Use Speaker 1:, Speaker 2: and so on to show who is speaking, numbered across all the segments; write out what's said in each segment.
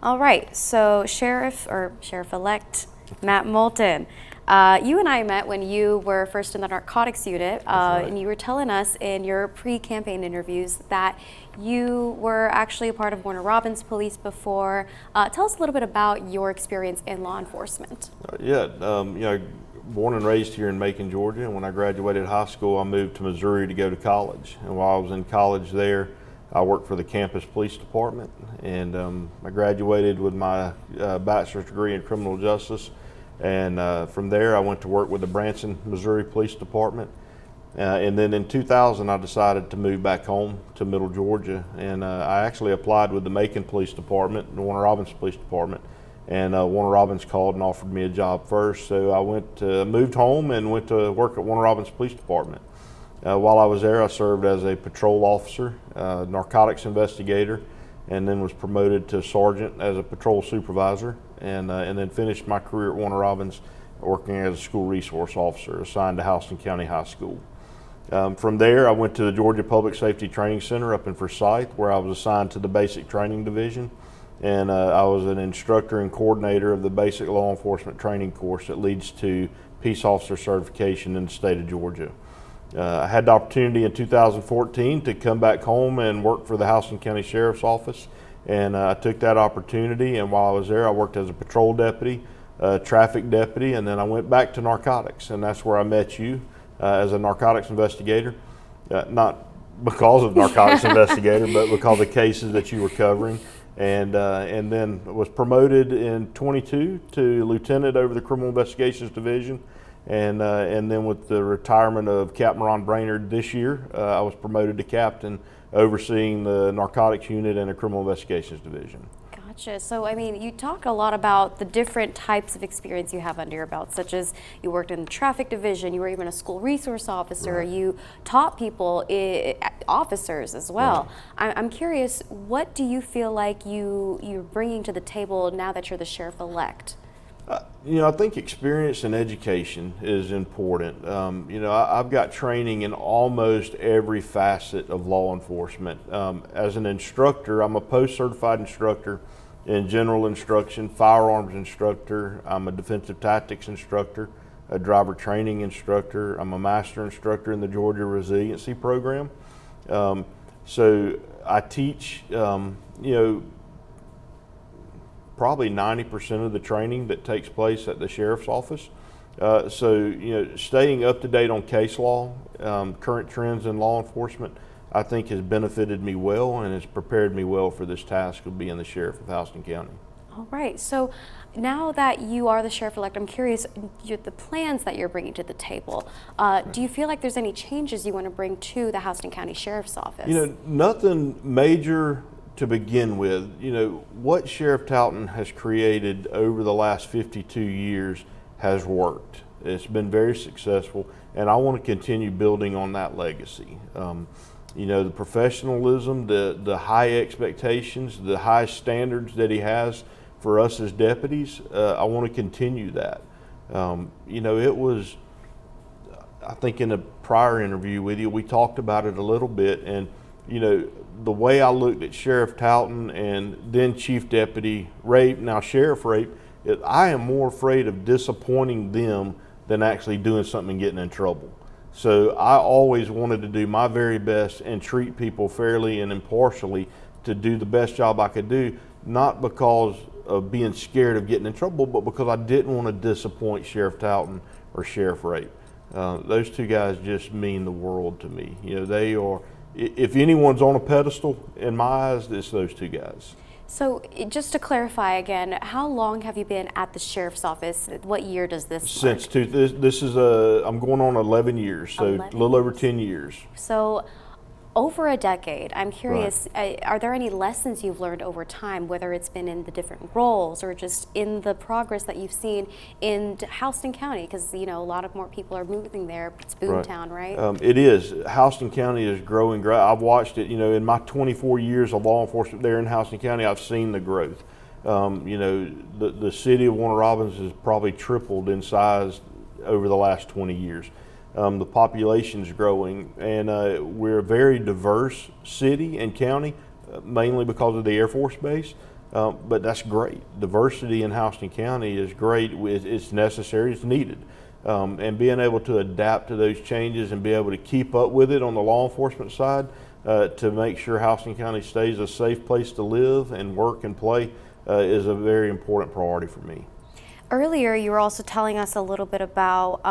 Speaker 1: All right, so Sheriff-elect Matt Moulton, you and I met when you were first in the narcotics unit,
Speaker 2: Right.
Speaker 1: and you were telling us in your pre-campaign interviews that you were actually a part of Warner Robins Police before. Tell us a little bit about your experience in law enforcement.
Speaker 2: Born and raised here in Macon, Georgia, and when I graduated high school, I moved to Missouri to go to college. And while I was in college there, I worked for the campus police department, and I graduated with my bachelor's degree in criminal justice. And from there, I went to work with the Branson, Missouri Police Department. And then in 2000, I decided to move back home to Middle Georgia, and I actually applied with the Macon Police Department, the Warner Robins Police Department, and Warner Robins called and offered me a job first. So I moved home and went to work at Warner Robins Police Department. While I was there, I served as a patrol officer, narcotics investigator, and then was promoted to sergeant as a patrol supervisor, and then finished my career at Warner Robins working as a school resource officer assigned to Houston County High School. From there, I went to the Georgia Public Safety Training Center up in Forsyth, where I was assigned to the Basic Training Division, and I was an instructor and coordinator of the Basic Law Enforcement Training course that leads to Peace Officer certification in the state of Georgia. I had the opportunity in 2014 to come back home and work for the Houston County Sheriff's Office, and I took that opportunity, and while I was there, I worked as a patrol deputy, traffic deputy, and then I went back to narcotics, and that's where I met you as a narcotics investigator. Not because of narcotics investigator, but because of the cases that you were covering, and then was promoted in 22 to lieutenant over the Criminal Investigations Division. And then with the retirement of Captain Ron Brainerd this year, I was promoted to captain, overseeing the narcotics unit and the criminal investigations division.
Speaker 1: Gotcha. So, I mean, you talk a lot about the different types of experience you have under your belt, such as you worked in the traffic division, you were even a school resource officer,
Speaker 2: Right.
Speaker 1: you taught people, officers as well.
Speaker 2: Right.
Speaker 1: I'm curious, what do you feel like you're bringing to the table now that you're the sheriff-elect?
Speaker 2: I think experience and education is important. I've got training in almost every facet of law enforcement. As an instructor, I'm a post-certified instructor in general instruction, firearms instructor. I'm a defensive tactics instructor, a driver training instructor. I'm a master instructor in the Georgia Resiliency Program. So I teach, probably 90% of the training that takes place at the sheriff's office. Staying up to date on case law, current trends in law enforcement, I think has benefited me well and has prepared me well for this task of being the sheriff of Houston County.
Speaker 1: All right, so now that you are the sheriff-elect, I'm curious, the plans that you're bringing to the table. Do you feel like there's any changes you want to bring to the Houston County Sheriff's Office?
Speaker 2: Nothing major to begin with. What Sheriff Talton has created over the last 52 years has worked. It's been very successful, and I want to continue building on that legacy. The professionalism, the high expectations, the high standards that he has for us as deputies, I want to continue that. It was, I think in a prior interview with you, we talked about it a little bit, and the way I looked at Sheriff Talton and then Chief Deputy Rape, now Sheriff Rape, I am more afraid of disappointing them than actually doing something and getting in trouble. So I always wanted to do my very best and treat people fairly and impartially to do the best job I could do, not because of being scared of getting in trouble, but because I didn't want to disappoint Sheriff Talton or Sheriff Rape. Those two guys just mean the world to me. They are, if anyone's on a pedestal in my eyes, it's those two guys.
Speaker 1: So just to clarify again, how long have you been at the sheriff's office? What year does this
Speaker 2: Since
Speaker 1: mark?
Speaker 2: this is I'm going on 11 years, so
Speaker 1: 11
Speaker 2: a little over 10 years.
Speaker 1: So over a decade, I'm curious, are there any lessons you've learned over time, whether it's been in the different roles or just in the progress that you've seen in Houston County? Because, a lot of more people are moving there. It's boomtown, right?
Speaker 2: It is. Houston County is growing. I've watched it, in my 24 years of law enforcement there in Houston County, I've seen the growth. The city of Warner Robins has probably tripled in size over the last 20 years. The population's growing, and we're a very diverse city and county, mainly because of the Air Force Base. but that's great. Diversity in Houston County is great. It's necessary. It's needed. And being able to adapt to those changes and be able to keep up with it on the law enforcement side to make sure Houston County stays a safe place to live and work and play is a very important priority for me.
Speaker 1: Earlier, you were also telling us a little bit about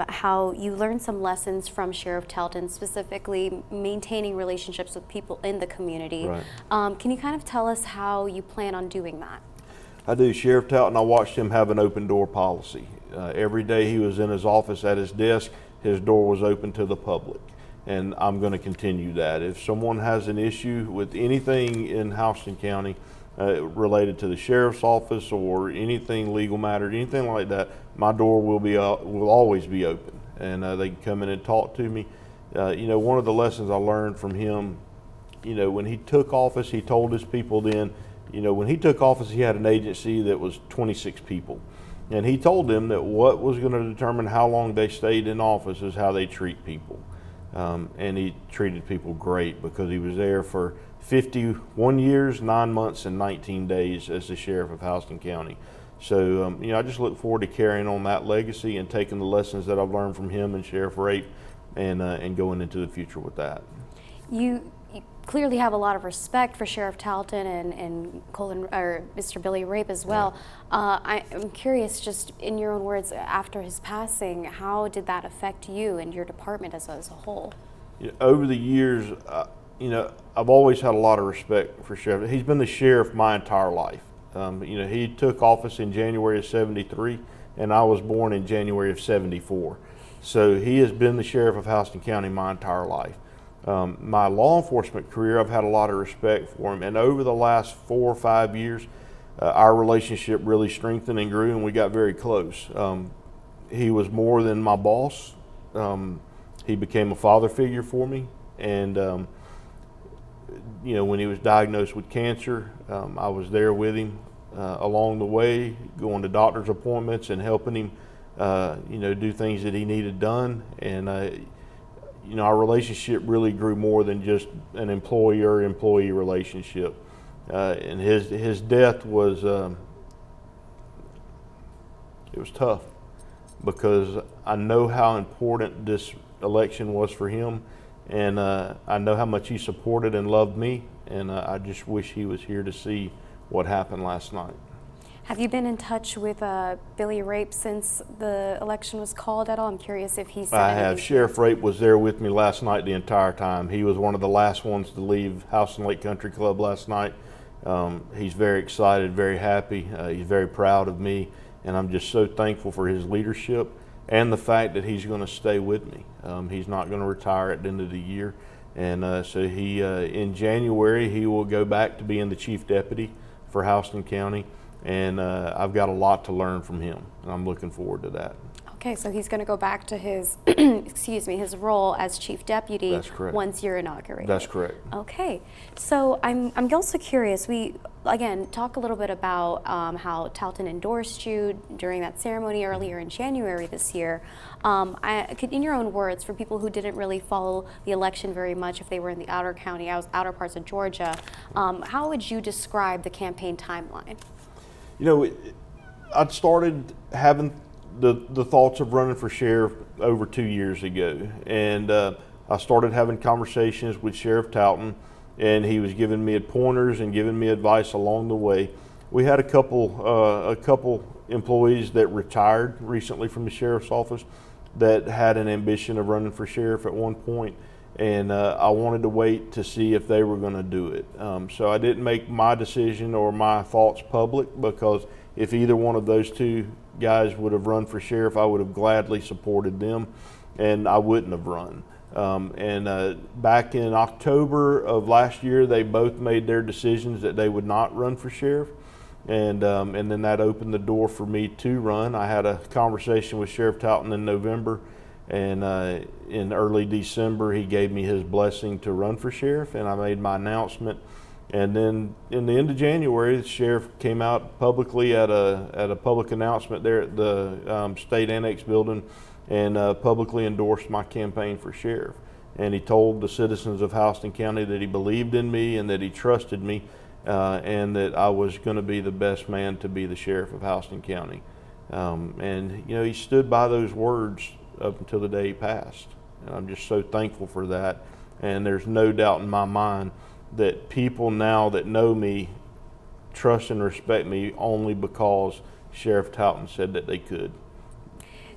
Speaker 1: how you learned some lessons from Sheriff Talton, specifically maintaining relationships with people in the community.
Speaker 2: Right.
Speaker 1: Can you kind of tell us how you plan on doing that?
Speaker 2: I do. Sheriff Talton, I watched him have an open door policy. Every day he was in his office at his desk, his door was open to the public. And I'm going to continue that. If someone has an issue with anything in Houston County related to the sheriff's office or anything legal matter, anything like that, my door will always be open, and they can come in and talk to me. One of the lessons I learned from him, when he took office, he told his people then, when he took office, he had an agency that was 26 people. And he told them that what was going to determine how long they stayed in office is how they treat people. And he treated people great because he was there for 51 years, 9 months, and 19 days as the sheriff of Houston County. So, I just look forward to carrying on that legacy and taking the lessons that I've learned from him and Sheriff Rape and going into the future with that.
Speaker 1: You clearly have a lot of respect for Sheriff Talton and Mr. Billy Rape as well. Yeah. I'm curious, just in your own words, after his passing, how did that affect you and your department as a whole?
Speaker 2: Over the years, I've always had a lot of respect for Sheriff. He's been the sheriff my entire life. He took office in January of '73, and I was born in January of '74. So he has been the sheriff of Houston County my entire life. My law enforcement career, I've had a lot of respect for him, and over the last 4 or 5 years, our relationship really strengthened and grew, and we got very close. He was more than my boss. He became a father figure for me, and when he was diagnosed with cancer, I was there with him along the way, going to doctor's appointments and helping him, do things that he needed done, and our relationship really grew more than just an employer-employee relationship. And his death was, it was tough because I know how important this election was for him, and I know how much he supported and loved me, and I just wish he was here to see what happened last night.
Speaker 1: Have you been in touch with Billy Rape since the election was called at all? I'm curious if he said
Speaker 2: I have. Sheriff Rape was there with me last night the entire time. He was one of the last ones to leave Houston Lake Country Club last night. He's very excited, very happy. He's very proud of me, and I'm just so thankful for his leadership and the fact that he's going to stay with me. He's not going to retire at the end of the year, and so in January he will go back to being the chief deputy for Houston County. And I've got a lot to learn from him, and I'm looking forward to that.
Speaker 1: Okay, so he's going to go back to his, his role as chief deputy.
Speaker 2: That's correct.
Speaker 1: Once you're inaugurated.
Speaker 2: That's correct.
Speaker 1: Okay, so I'm also curious. We again talk a little bit about how Talton endorsed you during that ceremony earlier in January this year. In your own words, for people who didn't really follow the election very much, if they were in the outer outer parts of Georgia, how would you describe the campaign timeline?
Speaker 2: I'd started having the thoughts of running for sheriff over 2 years ago, and I started having conversations with Sheriff Talton, and he was giving me pointers and giving me advice along the way. We had a couple employees that retired recently from the sheriff's office that had an ambition of running for sheriff at one point, and I wanted to wait to see if they were going to do it. So I didn't make my decision or my thoughts public, because if either one of those two guys would have run for sheriff, I would have gladly supported them, and I wouldn't have run. Back in October of last year, they both made their decisions that they would not run for sheriff, and then that opened the door for me to run. I had a conversation with Sheriff Talton in November, and in early December, he gave me his blessing to run for sheriff, and I made my announcement. And then in the end of January, the sheriff came out publicly at a public announcement there at the State Annex building and publicly endorsed my campaign for sheriff. And he told the citizens of Houston County that he believed in me and that he trusted me. and that I was going to be the best man to be the sheriff of Houston County. And you know, he stood by those words up until the day he passed. And I'm just so thankful for that. And there's no doubt in my mind that people now that know me trust and respect me only because Sheriff Talton said that they could.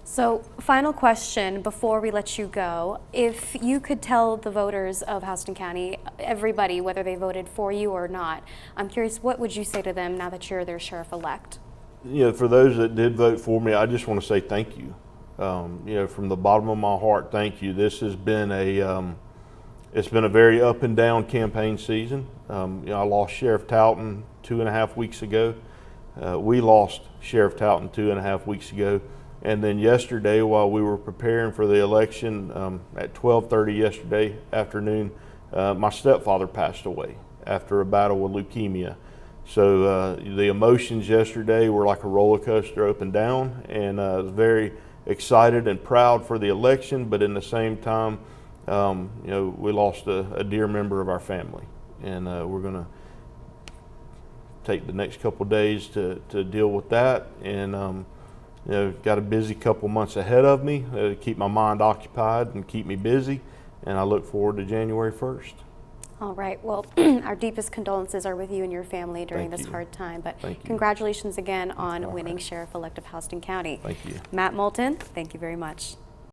Speaker 1: So, final question before we let you go. If you could tell the voters of Houston County, everybody, whether they voted for you or not, I'm curious, what would you say to them now that you're their sheriff-elect?
Speaker 2: You know, for those that did vote for me, I just want to say thank you. You know, from the bottom of my heart, thank you. This has been it's been a very up and down campaign season. You know, I lost Sheriff Talton 2.5 weeks ago. We lost Sheriff Talton 2.5 weeks ago. And then yesterday, while we were preparing for the election, at 12:30 yesterday afternoon, my stepfather passed away after a battle with leukemia. So the emotions yesterday were like a roller coaster up and down, and I was very excited and proud for the election, but in the same time, you know, we lost a dear member of our family, and we're going to take the next couple days to deal with that, and you know, got a busy couple months ahead of me to keep my mind occupied and keep me busy, and I look forward to January 1st.
Speaker 1: All right. Well, our deepest condolences are with you and your family during
Speaker 2: Thank
Speaker 1: this
Speaker 2: you.
Speaker 1: hard time. But
Speaker 2: Thank you.
Speaker 1: congratulations again on
Speaker 2: All
Speaker 1: winning
Speaker 2: right.
Speaker 1: Sheriff-elect of Houston County.
Speaker 2: Thank you.
Speaker 1: Matt Moulton, thank you very much.